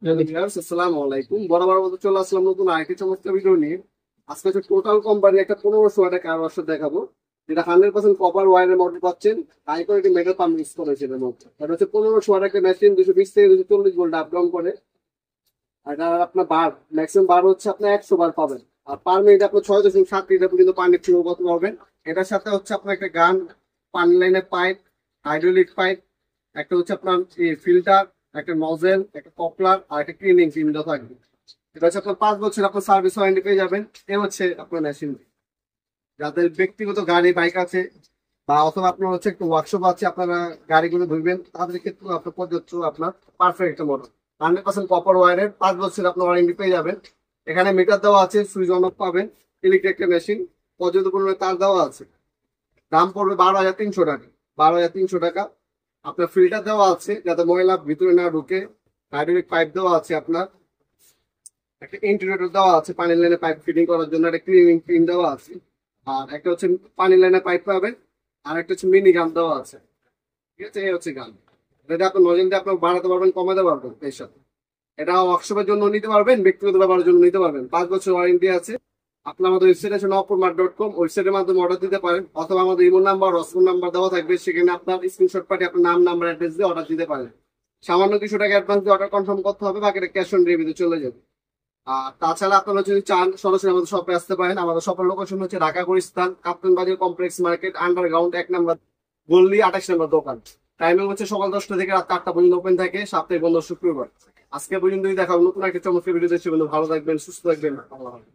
আসসালামু আলাইকুম। বরাবর মতো চলে আসলাম নতুন আরেকটি চমৎকার ভিডিও নিয়ে। আজকে হচ্ছে টোটাল কোম্পানি একটা 1500 ওয়াটের কার ওয়াশার দেখাবো, যেটা 100% কপার ওয়্যারের মডেল পাচ্ছেন। High quality metal pump use করেছে এর মধ্যে। এটা হচ্ছে 1500 ওয়াটের একটা মেশিন, 220 থেকে 240 ভোল্ট আপ ডাউন করে। আর এটা আপনার বার ম্যাক্সিমাম বার হচ্ছে আপনার 100 বার পাবেন। আর পার মিনিট আপনার 6.7 লিটার পর্যন্ত পানি ফ্লো করতে পারবেন। এটার সাথে হচ্ছে আপনার একটা গান, পানি লাইনের পাইপ, হাইড্রোলিক পাইপ, একটা হচ্ছে আপনার ফিল্টার, একটা নজেল, একটা কপলার আর একটা ক্লিনিং ক্রিম দেওয়া থাকবে। এটা হচ্ছে আপনার 5 বছর আপনার সার্ভিস ওয়ারেন্টি পেয়ে যাবেন। এ হচ্ছে আপনার মেশিন। যাদের ব্যক্তিগত গাড়ি বাইক আছে বা অথবা আপনার হচ্ছে একটু ওয়ার্কশপ আছে, আপনারা গাড়িগুলো ধুইবেন, তাদের ক্ষেত্রে আপনার প্রযোজ্য আপনার পারফেক্ট একটা মডেল। 100% কপার ওয়ারের 5 বছর আপনার ওয়ারেন্টি পেয়ে যাবেন। এখানে মিটার দেওয়া আছে, সুইচ অন অফ পাবেন, ইলেকট্রিক একটা মেশিন, পর্যাপ্ত পরিমাণে তার দেওয়া আছে। দাম পড়বে 12,300 টাকা। 12,300 টাকা। আপনার ফিল্টার দেওয়া আছে যাতে ময়লা ভিতরে না ঢুকে। হাইড্রোলিক পাইপ দেওয়া আছে আপনার, একটা ইন্টিগ্রেটর দেওয়া আছে পানি লাইনে পাইপ ফিটিং করার জন্য, একটা ক্লিনিং ক্রিম দেওয়া আছে। আর একটা হচ্ছে পানি লাইনে পাইপ পাবেন। আর একটা হচ্ছে মিনি গান দেওয়া আছে। ঠিক আছে, এই হচ্ছে গান। এটা আপনার নজল দিয়ে আপনার বাড়াতে পারবেন, কমাতে পারবেন এর সাথে। এটা ওয়ার্কশপের জন্য নিতে পারবেন, ব্যক্তিগত ব্যবহারের জন্য নিতে পারবেন। 5 বছর ওয়ারেন্টি আছে। আপনার আমাদের ওয়েবসাইট আছে নওপুরমার্ট.com, ওয়েবসাইটের মাধ্যমে অর্ডার দিতে পারেন, অথবা আমাদের ইমো নাম্বার, রসফোন নাম্বার দেওয়া থাকবে, সেখানে আপনার স্ক্রিনশট পাঠিয়ে আপনার নাম, নাম্বার, অ্যাড্রেস দিয়ে অর্ডার দিতে পারেন। সামান্য কিছু টাকা অ্যাডভান্স দিয়ে অর্ডার কনফার্ম করতে হবে, বাকিটা ক্যাশ অন ডেলিভারিতে চলে যাবে। আর তাছাড়া আপনারা যদি চান সরাসরি আমাদের শপে আসতে পারেন। আমাদের শপের লোকেশন হচ্ছে ঢাকা গুলিস্তান কাপ্তান বাজার কমপ্লেক্স মার্কেট, আন্ডারগ্রাউন্ড 1 নম্বর গল্লি, 28 নম্বর দোকান। টাইমিং হচ্ছে সকাল 10টা থেকে রাত 8টা পর্যন্ত ওপেন থাকে, সপ্তাহে বন্ধ শুক্রবার। আজকে পর্যন্তই, দেখা হবে নতুন একটা চমৎকার ভিডিও। ভালো থাকবেন, সুস্থ থাকবেন, আল্লাহ হাফেজ।